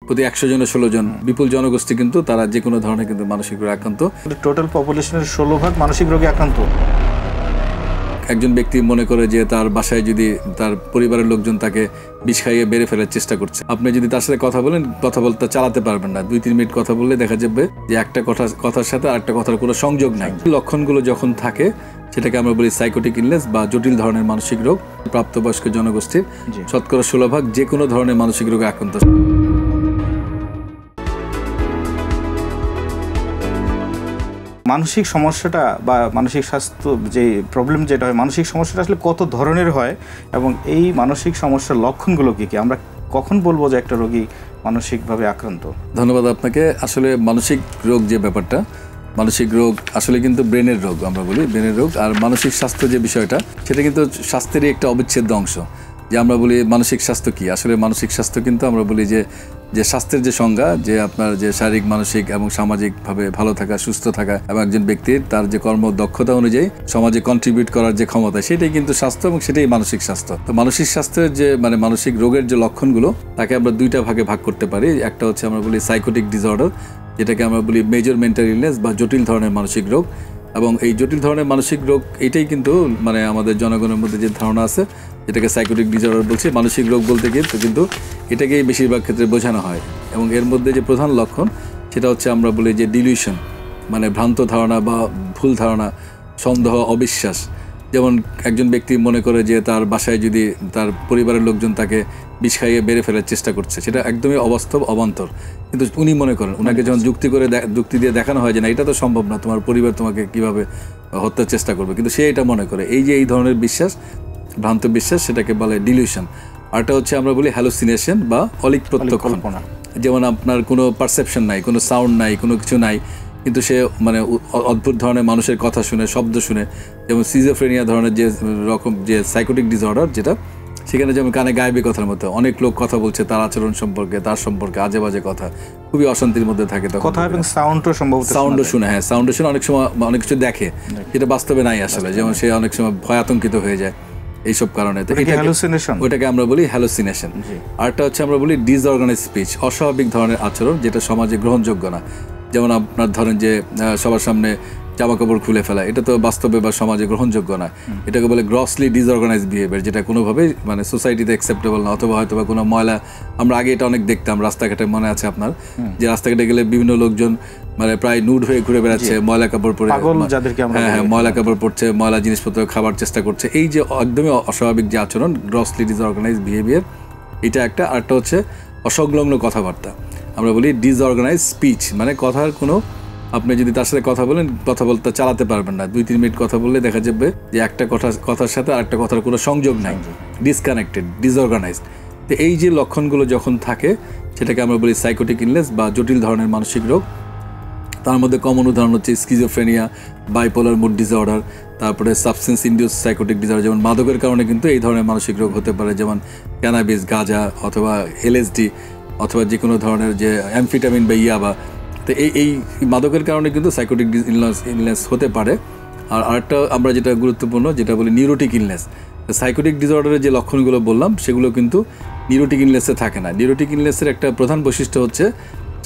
প্রতি 100 জনে 16 জন বিপুল জনগোষ্ঠী কিন্তু তারা যে কোনো ধরনের কিন্তু মানসিক রোগে আক্রান্ত। টোটাল পপুলেশনের 16% মানসিক রোগে আক্রান্ত। একজন ব্যক্তি মনে করে যে তার বাসায় যদি তার পরিবারের লোকজন তাকে বিষ খাইয়ে বেড়ে ফেলার চেষ্টা করছে, আপনি যদি তার সাথে কথা বলেন, কথা বলতে চালাতে পারবেন না। 2-3 মিনিট কথা বললে দেখা যাবে যে একটা কথার সাথে আরেকটা কথার কোনো সংযোগ নাই। লক্ষণগুলো যখন থাকে সেটাকে আমরা বলি সাইকোটিক ইলনেস বা জটিল ধরনের মানসিক রোগ। প্রাপ্তবয়স্ক জনগোষ্ঠীর 16% যে কোনো ধরনের মানসিক রোগে আক্রান্ত। মানসিক সমস্যাটা বা মানসিক স্বাস্থ্য যে প্রবলেম যেটা হয়, মানসিক সমস্যাটা আসলে কত ধরনের হয় এবং এই মানসিক সমস্যার লক্ষণগুলো কী কী, আমরা কখন বলবো যে একটা রোগী মানসিকভাবে আক্রান্ত? ধন্যবাদ আপনাকে। আসলে মানসিক রোগ যে ব্যাপারটা, মানসিক রোগ আসলে কিন্তু ব্রেনের রোগ, আমরা বলি ব্রেনের রোগ। আর মানসিক স্বাস্থ্য যে বিষয়টা, সেটা কিন্তু স্বাস্থ্যেরই একটা অবিচ্ছেদ্য অংশ। যে আমরা বলি মানসিক স্বাস্থ্য কি, আসলে মানসিক স্বাস্থ্য কিন্তু আমরা বলি যে স্বাস্থ্যের যে সংজ্ঞা, যে আপনার যে শারীরিক, মানসিক এবং সামাজিকভাবে ভালো থাকা, সুস্থ থাকা এবং একজন ব্যক্তির তার যে কর্মদক্ষতা অনুযায়ী সমাজে কন্ট্রিবিউট করার যে ক্ষমতা, সেটাই কিন্তু স্বাস্থ্য এবং সেটাই মানসিক স্বাস্থ্য। তো মানসিক স্বাস্থ্যের যে মানসিক রোগের যে লক্ষণগুলো, তাকে আমরা 2টা ভাগে ভাগ করতে পারি। একটা হচ্ছে আমরা বলি সাইকোটিক ডিসঅর্ডার, যেটাকে আমরা বলি মেজর মেন্টাল ইলনেস বা জটিল ধরনের মানসিক রোগ। এবং এই জটিল ধরনের মানসিক রোগ এটাই কিন্তু আমাদের জনগণের মধ্যে যে ধারণা আছে, যেটাকে সাইকোটিক ডিসঅর্ডার বলছি। মানসিক রোগ বলতে গিয়ে কিন্তু এটাকেই বেশিরভাগ ক্ষেত্রে বোঝানো হয়। এবং এর মধ্যে যে প্রধান লক্ষণ সেটা হচ্ছে আমরা বলি যে ডিলিউশন, ভ্রান্ত ধারণা বা ভুল ধারণা, সন্দেহ, অবিশ্বাস। যেমন একজন ব্যক্তি মনে করে যে তার বাসায় যদি তার পরিবারের লোকজন তাকে বিষ খাইয়ে বেড়ে ফেলার চেষ্টা করছে, সেটা একদমই অবাস্তব, অবান্তর। কিন্তু উনি মনে করেন, ওনাকে যখন যুক্তি দিয়ে দেখানো হয় যে না, এটা তো সম্ভব না, তোমার পরিবার তোমাকে কিভাবে হত্যার চেষ্টা করবে, কিন্তু সে এটা মনে করে। এই ধরনের বিশ্বাস, ভ্রান্ত বিশ্বাস, সেটাকে বলে ডিলিউশন। আরটা হচ্ছে আমরা বলি হ্যালুসিনেশন বা অলিক প্রত্যক্ষণ। যেমন আপনার কোনো পারসেপশন নাই, কোনো সাউন্ড নাই, কোনো কিছু নাই, কিন্তু সে অদ্ভুত ধরনের মানুষের কথা শুনে, শব্দ শুনে। যেমন সিজোফ্রেনিয়া ধরনের যে সাইকোটিক ডিসঅর্ডার, যেটা সেখানে যেমন কানে গায়েবী কথার মতো অনেক লোক কথা বলছে তার আচরণ সম্পর্কে, তার সম্পর্কে আজে বাজে কথা, খুবই অশান্তির মধ্যে থাকে। কথা এবং সাউন্ডও শুনে, হ্যাঁ সাউন্ডও শুনে, অনেক সময় অনেক কিছু দেখে যেটা বাস্তবে নাই আসলে। যেমন সে অনেক সময় ভয় আতঙ্কিত হয়ে যায় এইসব কারণে। ওইটাকে আমরা বলি হ্যালুসিনেশন। আরটা হচ্ছে আমরা বলি ডিসঅর্গানাইজ স্পিচ, অস্বাভাবিক ধরনের আচরণ যেটা সমাজে গ্রহণযোগ্য না। যেমন আপনার ধরেন যে সবার সামনে জামা কাপড় খুলে ফেলা, এটা তো বাস্তবে বা সমাজে গ্রহণযোগ্য না। এটাকে বলে গ্রসলি ডিসঅর্গানাইজ বিহেভিয়ার, যেটা কোনোভাবেই সোসাইটিতে অ্যাকসেপ্টেবল না। অথবা হয়তো বা কোনো ময়লা, আমরা আগে এটা অনেক দেখতাম রাস্তাঘাটে, মনে আছে আপনার, যে রাস্তাঘাটে গেলে বিভিন্ন লোকজন প্রায় নুড হয়ে ঘুরে বেড়াচ্ছে, ময়লা কাপড় পরে, হ্যাঁ ময়লা কাপড় পরছে, ময়লা জিনিসপত্র খাবার চেষ্টা করছে। এই যে একদমই অস্বাভাবিক যে আচরণ, গ্রসলি ডিসঅর্গানাইজ বিহেভিয়ার, এটা একটা। আরটা হচ্ছে অসংলগ্ন কথাবার্তা, আমরা বলি ডিসঅর্গানাইজ স্পিচ। কথার কোনো, আপনি যদি তার সাথে কথা বলেন, কথা বলতে চালাতে পারবেন না। 2-3 মিনিট কথা বললে দেখা যাবে যে একটা কথার সাথে আরেকটা কথার কোনো সংযোগ নাই, ডিসকানেক্টেড, ডিসঅর্গানাইজড। তো এই যে লক্ষণগুলো যখন থাকে, সেটাকে আমরা বলি সাইকোটিক ইলনেস বা জটিল ধরনের মানসিক রোগ। তার মধ্যে কমন উদাহরণ হচ্ছে স্কিজোফ্রেনিয়া, বাইপোলার মুড ডিসঅর্ডার, তারপরে সাবস্টেন্স ইনডিউস সাইকোটিক ডিসঅর্ডার, যেমন মাদকের কারণে কিন্তু এই ধরনের মানসিক রোগ হতে পারে। যেমন ক্যানাবিস, গাঁজা অথবা LSD অথবা যে কোনো ধরনের যে অ্যামফিটামিন বা ইয়াবা। তো এই মাদকের কারণে কিন্তু সাইকোটিক ইলনেস হতে পারে। আর আরেকটা আমরা যেটা গুরুত্বপূর্ণ, যেটা বলি নিউরোটিক ইলনেস। সাইকোটিক ডিসঅর্ডারের যে লক্ষণগুলো বললাম, সেগুলো কিন্তু নিউরোটিক ইলনেসে থাকে না। নিউরোটিক ইলনেসের একটা প্রধান বৈশিষ্ট্য হচ্ছে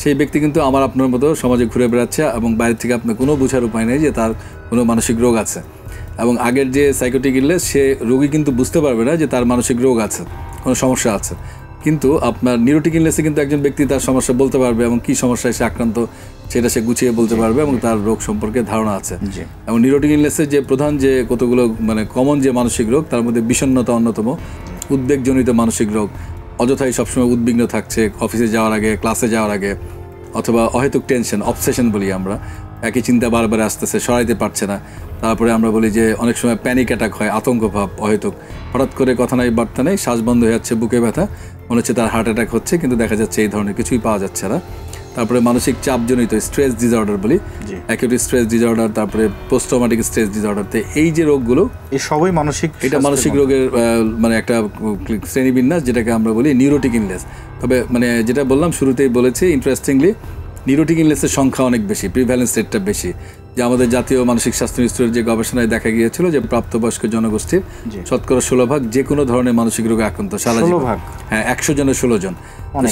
সেই ব্যক্তি কিন্তু আমার আপনার মতো সমাজে ঘুরে বেড়াচ্ছে এবং বাইরে থেকে আপনার কোনো বোঝার উপায় নেই যে তার কোনো মানসিক রোগ আছে। এবং আগের যে সাইকোটিক ইলনেস, সে রোগী কিন্তু বুঝতে পারবে না যে তার মানসিক রোগ আছে, কোনো সমস্যা আছে। কিন্তু আপনার নিউরোটিক ইলনেসে কিন্তু একজন ব্যক্তি তার সমস্যা বলতে পারবে এবং কী সমস্যায় সে আক্রান্ত সেটা সে গুছিয়ে বলতে পারবে এবং তার রোগ সম্পর্কে ধারণা আছে। এবং নিউরোটিক ইলনেসের যে প্রধান যে কতগুলো কমন যে মানসিক রোগ, তার মধ্যে বিষণ্ণতা অন্যতম, উদ্বেগজনিত মানসিক রোগ, অযথাই সবসময় উদ্বিগ্ন থাকছে অফিসে যাওয়ার আগে, ক্লাসে যাওয়ার আগে, অথবা অহেতুক টেনশন, অবসেশন বলি আমরা, একই চিন্তা বারবার আসতেছে, সরাইতে পারছে না। তারপরে আমরা বলি যে অনেক সময় প্যানিক অ্যাটাক হয়, আতঙ্ক ভাব, অহেতুক, হঠাৎ করে কথা নাই বার্তা নেই, শ্বাস বন্ধ হয়ে যাচ্ছে, বুকে ব্যথা, মনে হচ্ছে তার হার্ট অ্যাটাক হচ্ছে, কিন্তু দেখা যাচ্ছে এই ধরনের কিছুই পাওয়া যাচ্ছে না। তারপরে মানসিক চাপজনিত স্ট্রেস ডিসঅর্ডার বলি, অ্যাকিউট স্ট্রেস ডিসঅর্ডার, তারপরে পোস্ট ট্রমাটিক স্ট্রেস ডিসঅর্ডার। তো এই যে রোগগুলো, এই সবই মানসিক, এটা মানসিক রোগের একটা শ্রেণীবিন্যাস, যেটাকে আমরা বলি নিউরোটিক ইলনেস। তবে যেটা বললাম শুরুতেই বলেছি, ইন্টারেস্টিংলি নিউরোটিক ইলনেসের সংখ্যা অনেক বেশি, প্রিভ্যালেন্স রেটটা বেশি। যে আমাদের জাতীয় মানসিক স্বাস্থ্য ইনস্টিটিউটের যে গবেষণায় দেখা গিয়েছিল যে প্রাপ্তবয়স্ক জনগোষ্ঠীর শতকরা 16% যে কোনো ধরনের মানসিক রোগে আক্রান্ত সারা জীবন। হ্যাঁ, 100 জনের 16 জন।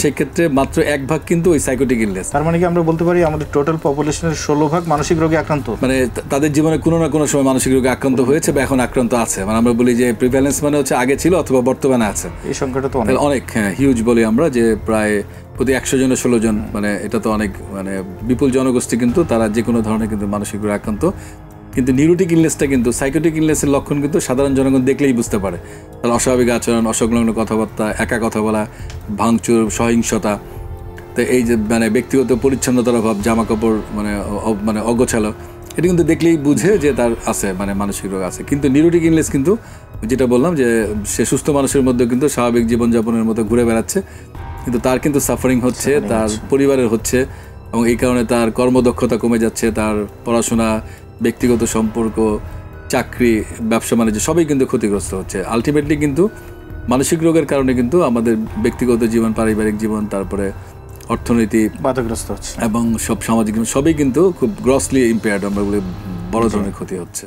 সেক্ষেত্রে মাত্র 1% কিন্তু ওই সাইকোটিক ইলনেস। তার মানে কি আমরা বলতে পারি আমাদের টোটাল পপুলেশনের 16% মানসিক রোগে আক্রান্ত, মানে তাদের জীবনে কোনো না কোনো সময় মানসিক রোগে আক্রান্ত হয়েছে বা এখন আক্রান্ত আছে। মানে আমরা বলি যে প্রিভ্যালেন্স মানে হচ্ছে আগে ছিল অথবা বর্তমানে আছে। এই সংখ্যাটা তো অনেক হিউজ বলি আমরা, যে প্রায় প্রতি 100 জনে 16 জন, মানে এটা তো অনেক, মানে বিপুল জনগোষ্ঠী কিন্তু তারা যে কোনো ধরনের কিন্তু মানসিক রোগে আক্রান্ত। কিন্তু নিউরোটিক ইলনেসটা কিন্তু, সাইকোটিক ইলনেসের লক্ষণ কিন্তু সাধারণ জনগণ দেখলেই বুঝতে পারে। তার অস্বাভাবিক আচরণ, অসংলগ্ন কথাবার্তা, একা কথা বলা, ভাঙচুর, সহিংসতা, তো এই যে মানে ব্যক্তিগত পরিচ্ছন্নতার অভাব, জামা কাপড় মানে অগোছালো, এটা কিন্তু দেখলেই বুঝে যে তার আছে, মানে মানসিক রোগ আছে। কিন্তু নিউরোটিক ইলনেস কিন্তু যেটা বললাম যে সে সুস্থ মানুষের মধ্যে কিন্তু স্বাভাবিক জীবনযাপনের মতো ঘুরে বেড়াচ্ছে, কিন্তু তার কিন্তু সাফারিং হচ্ছে, তার পরিবারের হচ্ছে, এবং এই কারণে তার কর্মদক্ষতা কমে যাচ্ছে, তার পড়াশোনা, ব্যক্তিগত সম্পর্ক, চাকরি, ব্যবসা বাণিজ্য সবই কিন্তু ক্ষতিগ্রস্ত হচ্ছে। আলটিমেটলি কিন্তু মানসিক রোগের কারণে কিন্তু আমাদের ব্যক্তিগত জীবন, পারিবারিক জীবন, তারপরে অর্থনীতি বাধাগ্রস্ত হচ্ছে এবং সব সামাজিক জীবন সবই কিন্তু খুব গ্রসলি ইম্পেয়ার্ড, আমরা বলি বড় ধরনের ক্ষতি হচ্ছে।